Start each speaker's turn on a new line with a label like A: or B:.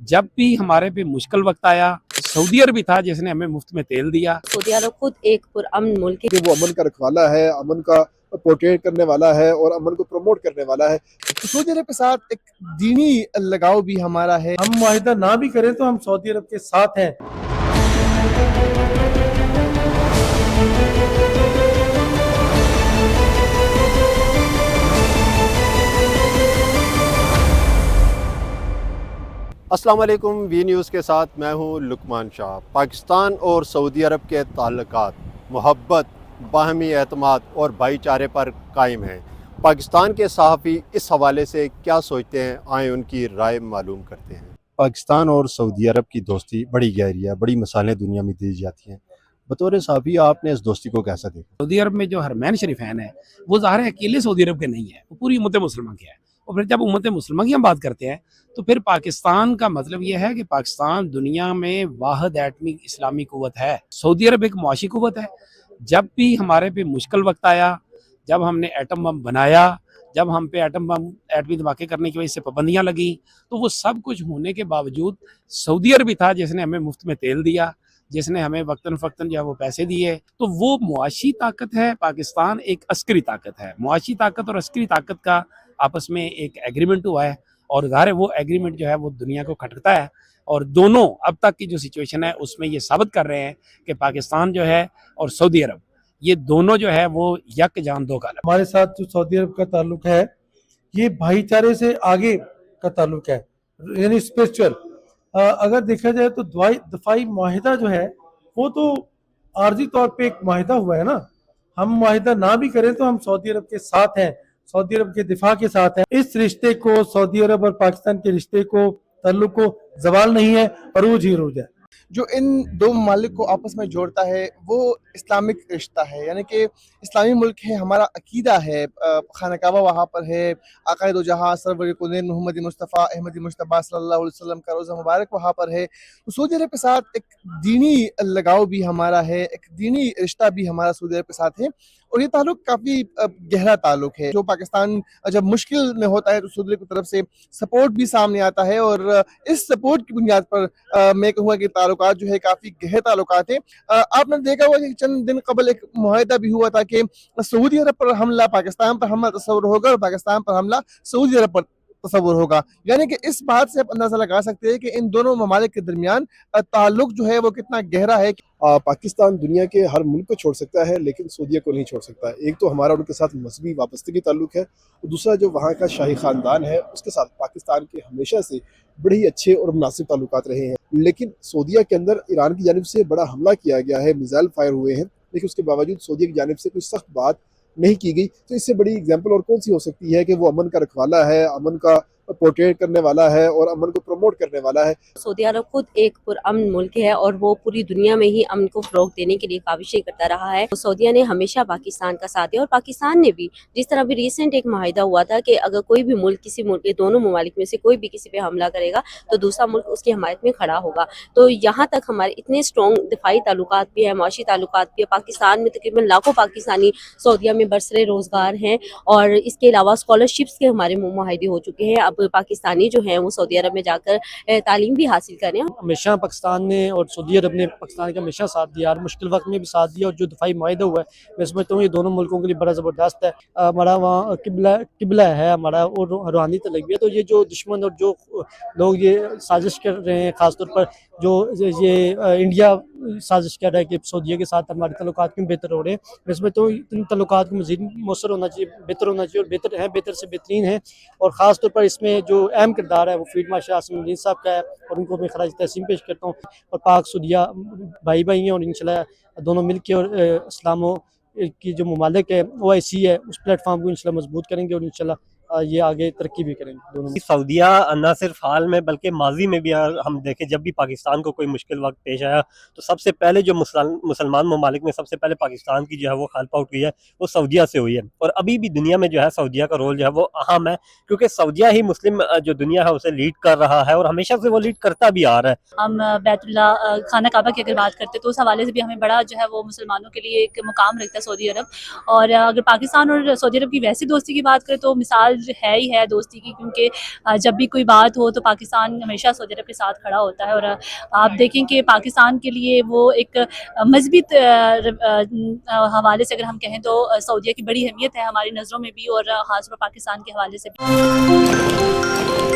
A: जब भी हमारे पे मुश्किल वक्त आया, सऊदी अरब भी था जिसने हमें मुफ्त में तेल दिया।
B: सऊदी अरब खुद एक पुरअमन मुल्क है
C: कि वो अमन का रखवाला है, अमन का पोर्ट्रेट करने वाला है और अमन को प्रमोट करने वाला है। तो सऊदी अरब के साथ एक दीनी लगाव भी हमारा है।
D: हम मुआहिदा ना भी करें तो हम सऊदी अरब के साथ हैं।
E: अस्सलाम वालेकुम, वी न्यूज़ के साथ मैं हूं लुकमान शाह। पाकिस्तान और सऊदी अरब के ताल्लुकात मोहब्बत, बाहमी एतमाद और भाईचारे पर कायम हैं। पाकिस्तान के सहाफ़ी इस हवाले से क्या सोचते हैं, आए उनकी राय मालूम करते हैं। पाकिस्तान और सऊदी अरब की दोस्ती बड़ी गहरी है, बड़ी मिसालें दुनिया में दी जाती हैं। बतौर सहाफ़ी आपने इस दोस्ती को कैसा देखा?
A: सऊदी अरब में जो हरमैन शरीफैन है वो ज़ाहिर है अकेले सऊदी अरब के नहीं है, वो पूरी उम्मत मुसलमान के है। और फिर जब उम्मत मुसलमान की हम बात करते हैं तो फिर पाकिस्तान का मतलब ये है कि पाकिस्तान दुनिया में वाहिद एटमी इस्लामी कुव्वत है। सऊदी अरब एक मुआशी कुव्वत है। जब भी हमारे पे मुश्किल वक्त आया, जब हमने एटम बम बनाया, जब हम पे एटम बम एटमी धमाके करने की वजह से पाबंदियाँ लगी, तो वो सब कुछ होने के बावजूद सऊदी अरब भी था जिसने हमें मुफ्त में तेल दिया, जिसने हमें वक्तन फ़क्तन जो है वो पैसे दिए। तो वो मुआशी ताकत है, पाकिस्तान एक अस्करी ताकत है। मुआशी ताकत और अस्करी ताकत का आपस में एक एग्रीमेंट हुआ है और ज़ाहिर है वो एग्रीमेंट जो है वो दुनिया को खटकता है। और दोनों अब तक की जो सिचुएशन है उसमें ये साबित कर रहे हैं कि पाकिस्तान जो है और सऊदी अरब ये दोनों जो है वो यक जान दो कालम।
D: हमारे साथ जो सऊदी अरब का ताल्लुक है ये भाईचारे से आगे का ताल्लुक है, यानी स्पिरिचुअल। अगर देखा जाए तो दफाई मुआहिदा जो है वो तो आर्जी तौर पे एक मुआहिदा हुआ है ना। हम मुआहिदा ना भी करें तो हम सऊदी अरब के साथ हैं, सऊदी अरब के दिफा के साथ हैं। इस रिश्ते को, सऊदी अरब और पाकिस्तान के रिश्ते को, ताल्लुक को जवाल नहीं है, अरूज ही अरूज है।
C: जो इन दो ममालिक को आपस में जोड़ता है वो इस्लामिक रिश्ता है, यानी कि इस्लामी मुल्क है, हमारा अकीदा है। खाना काबा वहाँ पर है, आक़ाए दो जहाँ सरवर कुनैन मोहम्मद मुस्तफ़ा अहमद मुश्तबा सल्लल्लाहु अलैहि वसल्लम का रोज़ा मुबारक वहाँ पर है। तो सऊदी अरब के साथ एक दीनी लगाव भी हमारा है, एक दीनी रिश्ता भी हमारा सऊदी अरब के साथ है। और ये ताल्लुक काफ़ी गहरा ताल्लुक है। जो पाकिस्तान जब मुश्किल में होता है तो सऊदी अरब की तरफ से सपोर्ट भी सामने आता है और इस सपोर्ट की बुनियाद पर मैं कहूँगा कि ताल्लुकात जो है काफ़ी गहरे ताल्लुकात हैं। आपने देखा होगा कि चंद दिन कबल एक मुआहिदा भी हुआ था कि सऊदी अरब पर हमला पाकिस्तान पर हमला तस्वुर होगा और पाकिस्तान पर हमला सऊदी अरब पर तस्वुर होगा। यानी कि इस बात से आप अंदाजा लगा सकते हैं कि इन दोनों ममालिक के दरमियान ताल्लुक जो है वो कितना गहरा है। पाकिस्तान दुनिया के हर मुल्क को छोड़ सकता है लेकिन सऊदीया को नहीं छोड़ सकता। एक तो हमारा उनके साथ मजहबी वाबस्तगी ताल्लुक है और दूसरा जो वहाँ का शाही ख़ानदान है उसके साथ पाकिस्तान के हमेशा से बड़े ही अच्छे और मुनासिब ताल्लुकात रहे हैं। लेकिन सऊदीया के अंदर ईरान की जानिब से बड़ा हमला किया गया है, मिसाइल फायर हुए हैं, लेकिन उसके बावजूद सऊदीया की जानिब से कोई सख्त बात नहीं की गई। तो इससे बड़ी एग्जाम्पल और कौन सी हो सकती है कि वो अमन का रखवाला है, अमन का पोर्ट्रेट करने वाला है और अमन को प्रमोट करने वाला है।
B: सऊदी अरब खुद एक पुरअमन मुल्क है और वो पूरी दुनिया में ही अमन को फ़रोग देने के लिए काविशें करता रहा है। सऊदीया ने हमेशा पाकिस्तान का साथ दिया और पाकिस्तान ने भी, जिस तरह भी रिसेंट एक माहिदा हुआ था कि अगर कोई भी मुल्क किसी मुल्क के दोनों ममालिक में से कोई भी किसी पे हमला करेगा तो दूसरा मुल्क उसकी हमायत में खड़ा होगा। तो यहाँ तक हमारे इतने स्ट्रॉन्ग दिफाई ताल्लुकात भी है, मुआशी ताल्लुकात भी है। पाकिस्तान में तकरीबन लाखों पाकिस्तानी सऊदीया में बरसरे रोज़गार हैं और इसके अलावा स्कॉलरशिप्स के हमारे मुआहदे हो चुके हैं। अब पाकिस्तानी जो हैं वो सऊदी अरब में जाकर तालीम भी हासिल करें।
F: हमेशा पाकिस्तान ने और सऊदी अरब ने पाकिस्तान का हमेशा साथ दिया और मुश्किल वक्त में भी साथ दिया। और जो दफाई मुआहिदा हुआ है मैं समझता हूँ ये दोनों मुल्कों के लिए बड़ा ज़बरदस्त है। हमारा वहाँ किबला है हमारा और रूहानी तलबिया। तो ये जो दुश्मन और जो लोग ये साजिश कर रहे हैं, ख़ासतौर पर जो ये इंडिया साजिश कर रहा है कि सऊदीया के साथ हमारे तल्लुकात क्यों बेहतर हो रहे हैं, मैं समझता हूँ इन तल्लुकात को मज़ीद मौसर होना चाहिए, बेहतर होना चाहिए और बेहतर है, बेहतर से बेहतरीन है। और ख़ास तौर पर इसमें जो अहम किरदार है वो फील्ड मार्शल आसिम मुनीर साहब का है और उनको मैं खराज तहसीन पेश करता हूँ। और पाक सऊदीया भाई भाई हैं और इंशाल्लाह दोनों मिल के और इस्लामों की जो ममालिक है OIC है उस प्लेटफॉर्म को इंशाल्लाह मजबूत करेंगे और इंशाल्लाह ये आगे तरक्की भी करेंगे दोनों।
G: सऊदीया न सिर्फ हाल में बल्कि माजी में भी हम देखें जब भी पाकिस्तान को कोई मुश्किल वक्त पेश आया तो सबसे पहले जो मुसलमान ममालिक में सबसे पहले पाकिस्तान की जो है वो हेल्प आउट हुई है वो सऊदीया से हुई है। और अभी भी दुनिया में जो है सऊदीया का रोल जो है वो अहम है क्योंकि सऊदीया ही मुस्लिम जो दुनिया है उसे लीड कर रहा है और हमेशा से वो लीड करता भी आ रहा है।
H: हम बैतुल्ला खाना काबा की अगर बात करते तो उस हवाले से भी हमें बड़ा जो है वो मुसलमानों के लिए एक मुकाम रखता है सऊदी अरब। और अगर पाकिस्तान और सऊदी अरब की वैसी दोस्ती की बात करें तो मिसाल ہے ہی ہے دوستی کی، کیونکہ جب بھی کوئی بات ہو تو پاکستان ہمیشہ سعودی عرب کے ساتھ کھڑا ہوتا ہے، اور آپ دیکھیں کہ پاکستان کے لیے وہ ایک مذہبی حوالے سے اگر ہم کہیں تو سعودیہ کی بڑی اہمیت ہے ہماری نظروں میں بھی، اور خاص طور پر پاکستان کے حوالے سے بھی.